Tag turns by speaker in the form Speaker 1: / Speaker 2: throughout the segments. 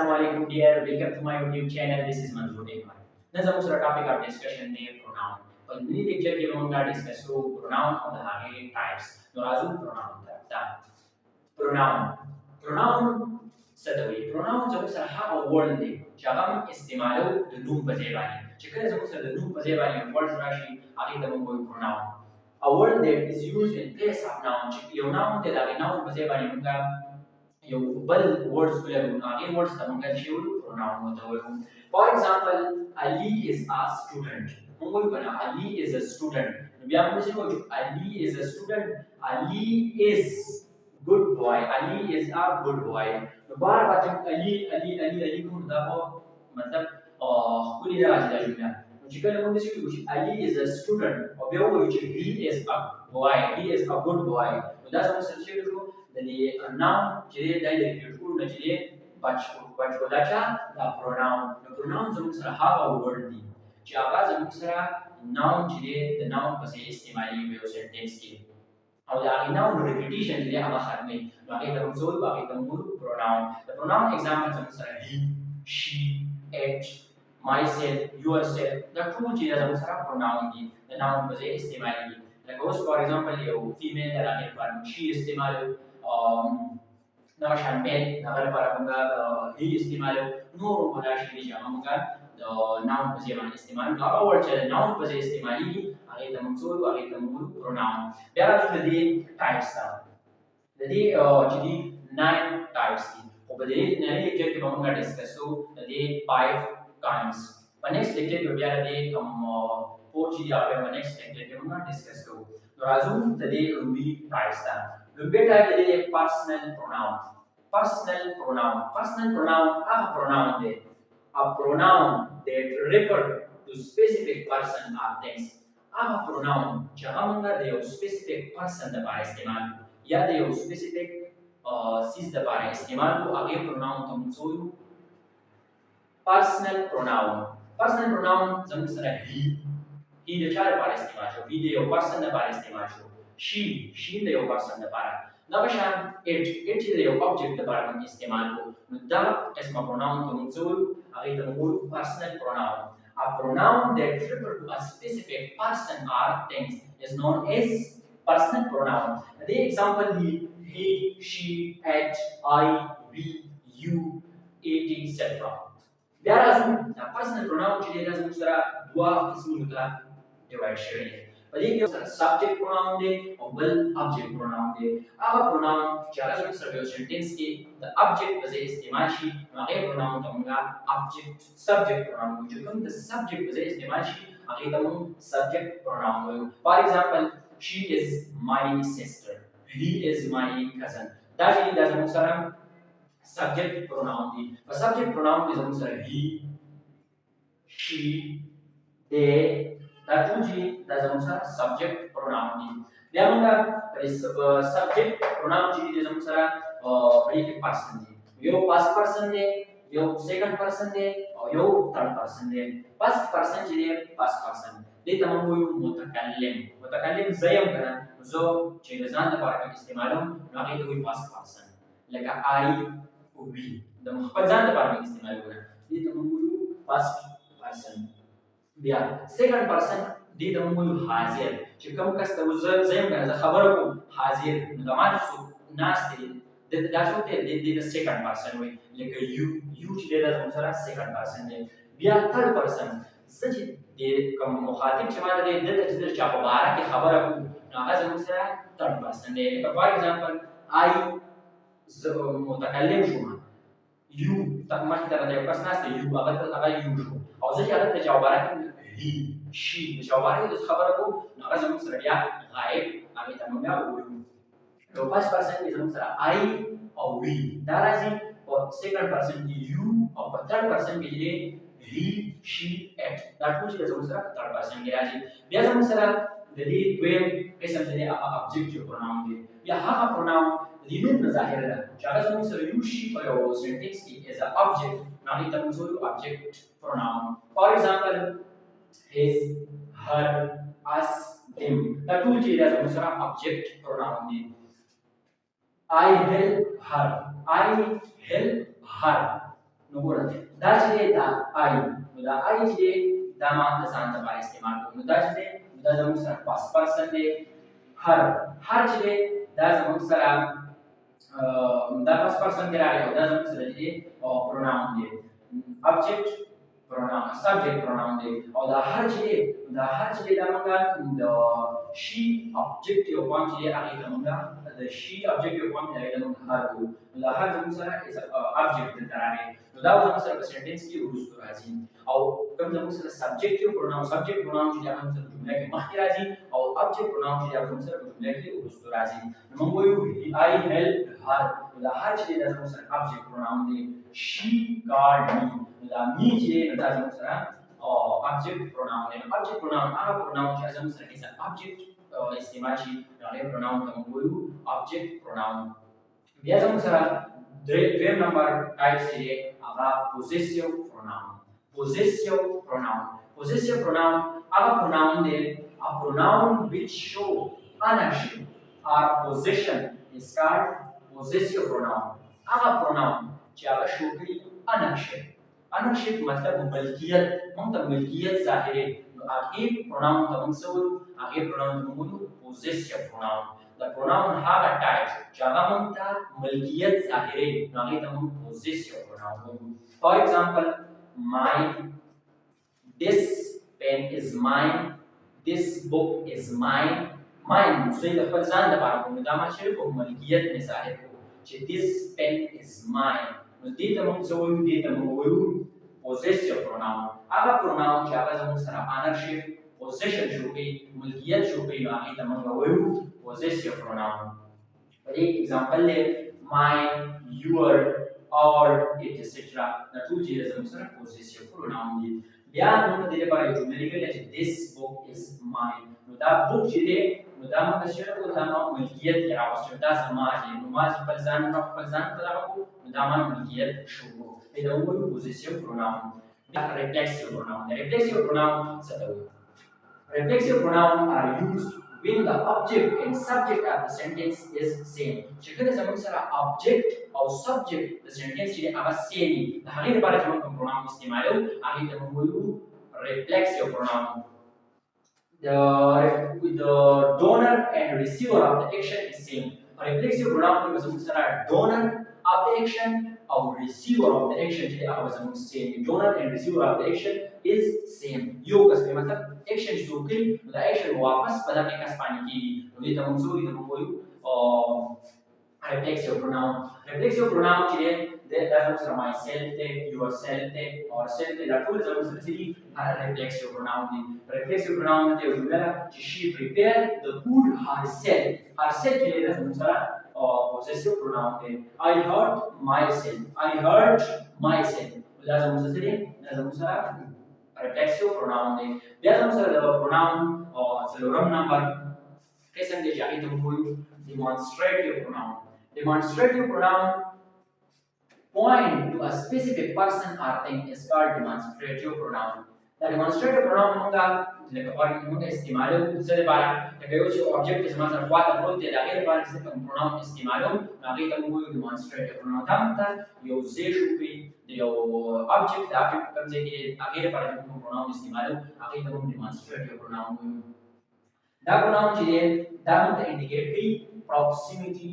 Speaker 1: Assalamualaikum dear, welcome to my YouTube channel. This is Manzoor Dekar. Now the most topic of discussion is pronoun. और नई lecture के हम लोग discuss करो pronoun और आगे types. नोराजू pronoun था. Pronoun. Pronoun सदवी. Pronoun जब सर हाँ word दे. जब हम इस्तेमालो the noun बजेबानी. चक्कर जब सर the noun बजेबानी words राशि आगे तब हम कोई pronoun. A word that is used in place of noun. Yo noun ते लागे noun बजेबानी मुका यो बल words को लगूं आगे words तमंगा शिव pronoun होता है for example Ali is a student मुंगो बना Ali is a student बियाम में जो Ali is a student Ali is good boy Ali is a good boy तो बार बार जब Ali को मतलब मतलब कुछ इधर आ जाता है जिकल मुंगो से कुछ Ali is a student और बियाम वो he is a boy he is a good boy तो दास हम सर्च करो jadi noun jadi dari beautiful na jadi bachko dacha da pronoun the pronoun zamuk sara ha word di jaba zamuk sara noun jadi the noun pase istemali me sentence ki aw da noun repetition jadi ama khatme bagi tam zul bagi tam mul pronoun the pronoun example zamuk sara he she it myself yourself the two jadi zamuk sara pronoun di the noun pase istemali like for example yo female da ne par she istemali نغشان بيت نغير برامجا هي استعماله نور ولا شيء جامعة noun بزيمان استعمال نغير أول شيء noun بزي استعمالي عليه تمنصور وعليه تمول pronoun بيعرف لدي types تا لدي جدي 9 types دي وبدي نهاية lecture के बारे में discuss तो لدي 5 kinds next lecture के बियार लदي 4 चीज़ आप next lecture के बारे में discuss तो राजू लदि रूबी types ता Look at the personal pronoun. Personal pronoun. Personal pronoun a pronoun there. A pronoun that refer to specific person or things. A pronoun जहाँ they specific person the बारे इस्तेमाल या they specific चीज the बारे इस्तेमाल को आगे pronoun तुम सोचो. Personal pronoun. Personal pronoun जम सरा he the चार बारे इस्तेमाल show. He the person the बारे इस्तेमाल show. she the person the para nabashan it the object the para में इस्तेमाल को नुदा इसमें pronoun तो मुझूल आगे तो मुझूल personal pronoun a pronoun that refer to a specific person or things is known as personal pronoun the example he she it I we you it etc there are the personal pronoun jadi ada secara dua kismu kita divide share But subject pronoun दे और बल object pronoun दे आगा pronoun चारा जब सर्वे sentence के the object बजे इस्तेमाल she आगे pronoun तमंगा object subject pronoun जो कम the subject बजे इस्तेमाल शी आगे तमंग subject pronoun हो for example she is my sister he is my cousin दाजी दाजा मुसरा subject pronoun दी पर subject pronoun they Musra he she they Dajuji does answer subject pronoun. Diamanga is subject pronoun ji is answer very person. Yo first person de, yo second person de, or yo third person de. First person ji first person. De tamam वो mutakallim. Mutakallim zayam करा जो चीज़ां the बारे में इस्तेमालों नागे तो कोई first person. Like I, we. द मुख्तज़ां द बारे में इस्तेमाल करा. de tamam वो first person. بیا second person دې د موږ حاضر چې کوم کس ته زم کنه خبره کوم حاضر نو د ما څو ناس دي د تاسو ته د second person وي لکه you چې د سره second person دی بیا third person چې د کوم مخاطب چې ما د د چا په اړه کې خبره کوم نو هغه زموږ سره third person دی لکه for example I متکلم شوم you مخکې ته د یو کس ناس دی you هغه you شو او زه چې هغه ته جواب راکړم he she جوابونه د خبره کو هغه زموږ سره بیا غایب هغه ته موږ وایو نو first person کې زموږ سره I او we دا راځي او second person کې you او third person کې he she it دا ټول چې زموږ سره third person کې راځي بیا زموږ سره د دې دویم قسم چې objective pronoun دی بیا هغه pronoun د نوم نه ظاهر ده چې هغه زموږ سره you she په یو sentence کې as an object نو هغه ته موږ object pronoun for example his, her, us, them. The two cheezes are musara object pronoun di. I help her. I help her. نقول دا چې دا آی نو دا آی چې دا ما د ځان لپاره استعمال کوو نو دا چې دا زموږ سره پاس پرسن دی هر چې دا زموږ سره دا پاس پرسن کې راغلی او دا زموږ سره چې پروناون دی object pronoun subject pronoun دی او دا هر چې دا موږ د she objective form چې هغه ته موږ د she objective form چې هغه ته موږ هر کوو نو دا هر زموږ سره is object دلته راغلی نو دا زموږ سره په سنټنس کې وروسته راځي او کوم زموږ سره subjective pronoun subject pronoun چې هغه زموږ جمله کې مخکې راځي او object pronoun چې هغه زموږ سره په جمله کې وروسته راځي نو موږ وایو I helped her نو دا هر چې دا زموږ سره object pronoun دی she called me دا می چې دا زموږ سره object pronoun دی object pronoun هغه pronoun چې زموږ سره is object استعمال شي هغه pronoun ته موږ وایو object pronoun بیا زموږ سره دویم نمبر ټایپ چې هغه possessive pronoun possessive pronoun هغه pronoun دی a pronoun which show ownership or possession is called possessive pronoun هغه pronoun چې هغه شو کوي ownership مطلب ملکیت موږ ته ملکیت ظاهري نو هغه pronoun ته موږ څه وایو هغه pronoun ته موږ وایو possessive pronoun the pronoun هغه type چې هغه موږ ته ملکیت ظاهري نو هغه ته موږ possessive pronoun وایو for example my this pen is mine this book is mine زه د خپل ځان لپاره کوم دا ما چې کوم ملکیت نه ظاهر کوم چې this pen is mine نو دې ته موږ څه وایو دې ته موږ وایو possessive pronoun هغه pronoun چې هغه زموږ سره ownership possession شو کوي ملکیت شو کوي نو هغه ته موږ وایو possessive pronoun په دې example له my your our etc دا ټول چې زموږ سره possessive pronoun دي بیا موږ دې لپاره یو جمله لیکلې چې this book is mine نو دا book چې دی نو دا موږ چې دا ملکیت کې راوستو دا زما دی نو ما خپل ځان ته راغو نو دا ما ملکیت شو دا وایو possessive pronoun دا reflexive pronoun the reflexive pronoun څه ته وایي reflexive pronoun are used when the object and subject of the sentence is same چې کله زموږ سره object او subject د sentence چې هغه same دي د هغې لپاره چې موږ کوم pronoun استعمالوو هغې ته موږ وایو reflexive pronoun the donor and receiver of the action is same reflexive pronoun کې زموږ سره donor of the action or receiver of the action چې هغه زموږ same donor and receiver of the action is same یو کس په مطلب action چې وکړي دا action واپس په دغه کس باندې کیږي نو دې ته موږ وایو reflexive pronoun چې دا زموږ سره myself دی yourself دی or self دی دا ټول زموږ سره دي reflexive pronoun دي reflexive pronoun ته یو جمله چې she prepared the food herself چې دا زموږ سره possessive pronoun دی I hurt myself دا زموږ سره دي دا زموږ سره reflexive pronoun دی بیا زموږ سره د pronoun څلورم نمبر قسم دی چې هغې ته موږ وایو demonstrative pronoun point to a specific person or thing is called demonstrative pronoun the demonstrative pronoun موږ لکه موږ استعمالوو څه لپاره لکه یو چې object زما سره خواته پروت دی د هغې لپاره چې کوم pronoun استعمالوم نو هغې ته موږ وایو demonstrative pronoun دا موږ ته یو ځای شو کوي د یو object د object په کوم ځای کې هغې لپاره چې کوم pronoun استعمالوو هغې ته موږ demonstrative pronoun وایو دا pronoun چې دی دا موږ ته indicate کوي proximity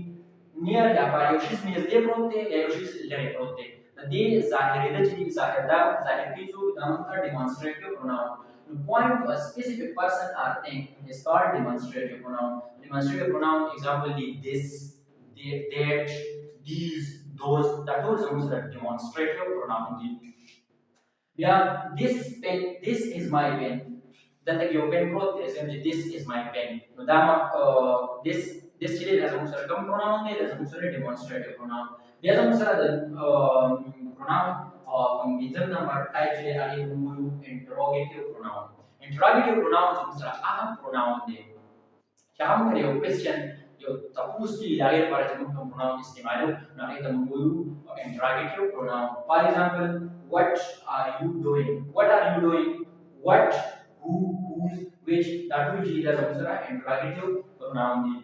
Speaker 1: near دا په یو شي نږدې پروت دی یا یو شي لرې پروت دی د دې ظاهرېده چې ظاهر کیږي دا موږ ته demonstrative pronoun to point to a specific person or thing is called demonstrative pronoun example this that these those دا ټول زموږ سره demonstrative pronoun دي بیا this is my pen دلته یو پن پروت دی چې this is my pen نو دا this چې دی دا زموږ سره کوم pronoun دی دا زموږ سره demonstrative pronoun بیا زموږ سره د pronoun پنځم نمبر ټایپ چې دی هغې ته موږ وایو interrogative pronoun زموږ سره هغه pronoun دی چې هغه موږ یو question یو تپوس کي د هغې لپاره چې موږ کوم pronoun استعمالوو نو هغې ته موږ وایو interrogative pronoun for example what are you doing what who whose which دا ټول چې دا زموږ سره interrogative pronoun دي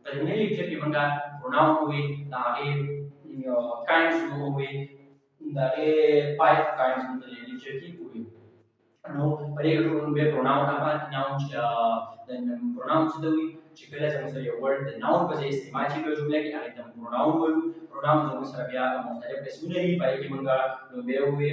Speaker 1: په دې لیکچر کې موږ pronoun وایي دا هغې kinds وایي the five kinds of the relationship we no particular be pronoun apa noun then pronouns the we chikala sama sa word the noun pa istimal chi lo jumla ki ai tam pronoun wo pronoun zo sa ya mukhtalif qismuni pai ki manga no be we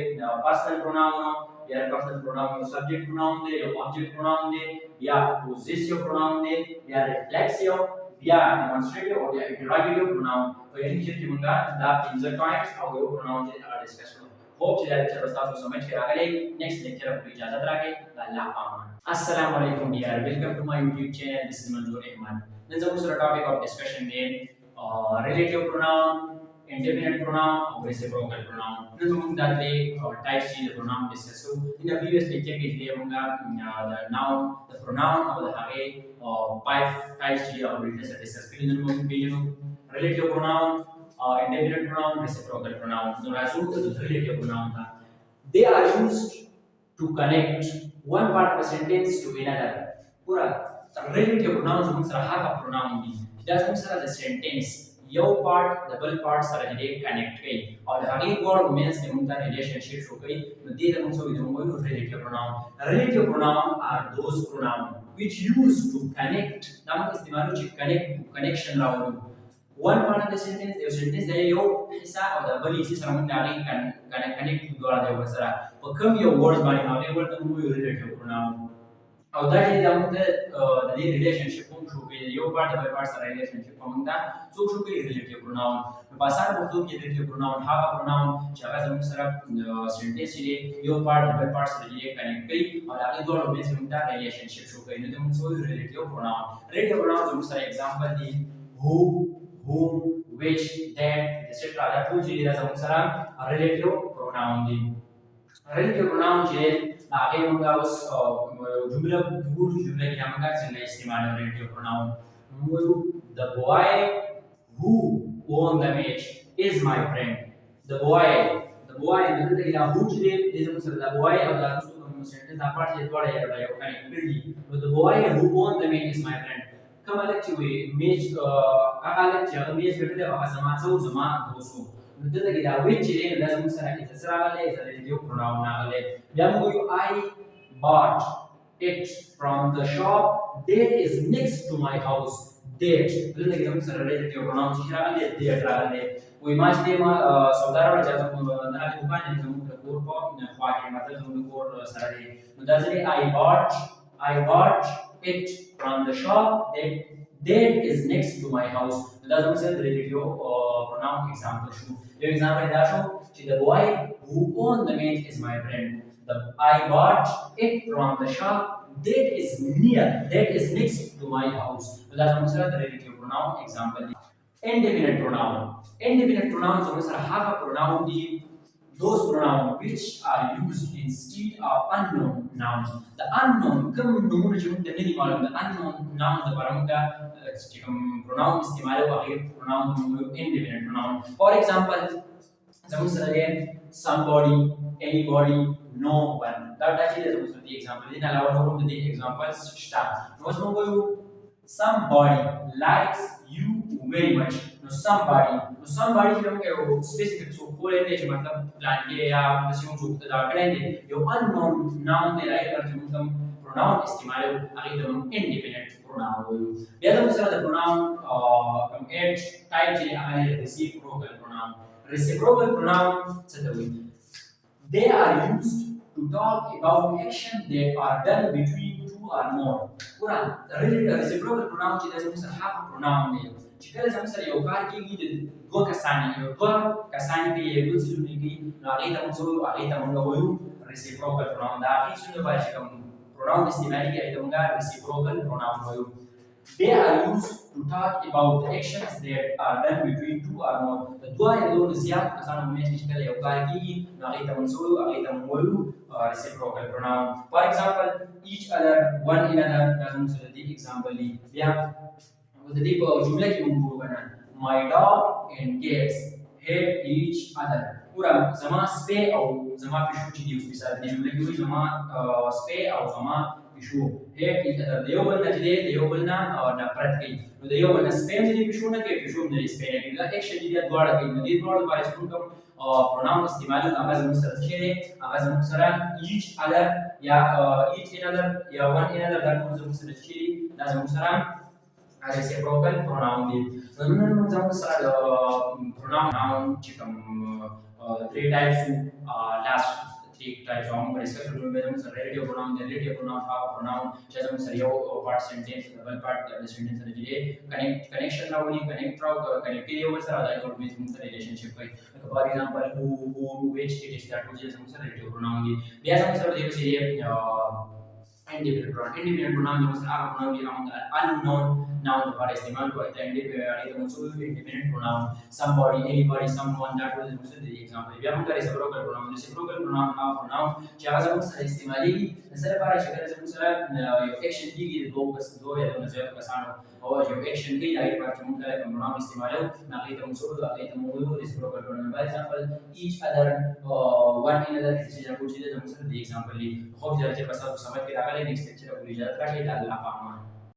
Speaker 1: personal pronoun या personal pronoun subject pronoun de या object pronoun de या possessive pronoun de या reflexive या demonstrative or या interrogative pronoun तो यानी कि मगा दा pinzer kinds और वो pronoun जे डिस्कस करो होप कि लेक्चर बस आपको समझ के आ गए नेक्स्ट लेक्चर आपको इजाजत रखे अल्लाह पामान अस्सलाम वालेकुम dear welcome to my YouTube channel this is Manzoor Rahman then the first topic of discussion is relative pronoun indefinite pronoun or reciprocal pronoun then we that types of pronoun discuss so in the previous lecture we did the noun the pronoun or the five types of discuss in the relative pronoun indefinite pronoun, reciprocal pronoun. So, as the relative pronoun, they are used to connect one part of a sentence to another. Pura relative pronouns means have a pronoun be. That means the sentence. Your part, double part, सारा जिले connect कई और हर एक word means के मुद्दा relationship show कई तो दे रहा हूँ सो इधर मुझे relative pronoun. Relative pronoun are those pronoun which used to connect. नाम इस्तेमाल हो connect connection लाओ one part of the sentence that you hisa or the body is around darling can connect to the other wasara or come your words by now they were the movie relative pronoun or that is the relationship should be your part of the parts relationship among that so should be relative pronoun pasar bodo ki relative pronoun have a pronoun jaga sam sara sentence ile your part of the parts related connect kai और आगे दो लोग में उनका relationship show kai तो so relative pronoun जो sir example the who whom, which, that, etc. That two jili da sama relative pronoun di. Relative pronoun je आगे मंगा उस जुमला पूरी जुमला की मंगा जिसमें इस्तेमाल relative pronoun. The boy who won the match is my friend. The boy मतलब कि who jili जैसे मतलब the boy और the sentence apart से थोड़ा यार बताया वो कहीं बिल्ली. The boy who won the match is my friend. كما لك تسوي ميج أقالك يا ميج بدل أو زمان سو زمان دوسو ندرك إذا ويج لين لازم مثلا إذا سرعة ليه إذا الفيديو pronoun نعليه بيعملوا يو I bought it from the shop that is next to my house that ندرك إذا مثلا الفيديو pronoun سرعة ليه that نعليه ويماش دي ما سودارة ولا جالس نعليه بكان إذا ممكن كور بام نخواجه مثلا زمن كور سرعة ليه ندرك I bought it from the shop that is next to my house. That's what said the relative pronoun example. Your example is that the boy who owned the maid is my friend. I bought it from the shop that is next to my house. That's what said the relative pronoun example. Indefinite pronouns are have a pronoun those pronouns which are used instead of unknown nouns. The unknown, come noun जो हमने नहीं मालूम the unknown nouns the paramuka pronoun इस्तेमाल हुआ है pronoun indefinite pronoun. For example, जब sir somebody, anybody, no one. That is the example. In allow no the examples start. No somebody likes you very much. No somebody हम क्या specific so कोई नहीं जो मतलब plan के या किसी को जो तदार करेंगे यो unknown noun दे रहा है पर जो हम pronoun इस्तेमाल आगे तो हम independent pronoun हो बिया तो दूसरा the pronoun हम एड type जे आगे reciprocal pronoun सेटवी they are used to talk about actions that are done between two or more. Pura reciprocal pronoun چې د مثلا half pronoun دی چې کله چې مثلا یو کار کېږي د دوه کسانو کې یو څه جوړ کېږي نو هغې ته موږ وایو reciprocal pronoun دا هغې څه لپاره چې کوم pronoun استعمالي کوي هغې ته موږ reciprocal pronoun وایو. They are used to talk about the actions that are done between two or more. The dua yang siap kesana menjadi sekali yang kaki, nak kita mensulu, nak kita mengulu reciprocal pronoun. For example, each other, one another. Dalam seperti example ni, dia jadi jumlah yang menggunakan my dog and cats hate each other. Pura sama spay atau sama pisau jadi misalnya jumlah itu sama spay atau sama Pishu है कि देव बोलना चाहिए देव बोलना और नफरत की तो देव बोलना स्पेन से पिशु ना के पिशु ने स्पेन की ला एक शरीर द्वारा की नदी द्वारा बारिश को pronoun استعمالو هغه زموږ سره څه دی هغه زموږ سره each other یا each another یا one another دا ټول زموږ سره څه دي دا زموږ سره reciprocal pronoun دي نن موږ زموږ سره د pronoun چې کوم three types last three types of discussion में हम sir relative pronoun have pronoun چې زموږ سره یو part sentence بل part د sentence سره چې connection راولي connect یو سره دا یو موږ سره relationship کوي for example who which it is that which زموږ سره relative pronoun دي بیا زموږ سره د یو independent pronoun जो sir आप pronoun ये unknown noun द्वारा इस्तेमाल हुआ है independent pronoun somebody anybody someone that was the example या हम करें reciprocal pronoun have pronoun जहाँ से हम सर इस्तेमाली नज़र पर शक्ल से हम सर action की दो या दो नज़र का सानो और जो action की लाइट पर हम करें pronoun इस्तेमाल हो ना कि तुम सोचो ना कि तुम वो reciprocal pronoun for example each other one another किसी जगह कुछ चीज़ें हम सर the example ली खूब ज़्यादा बस आप समझ के नेक्स्ट लेक्चर को इजाजत रखिए अल्लाह पाक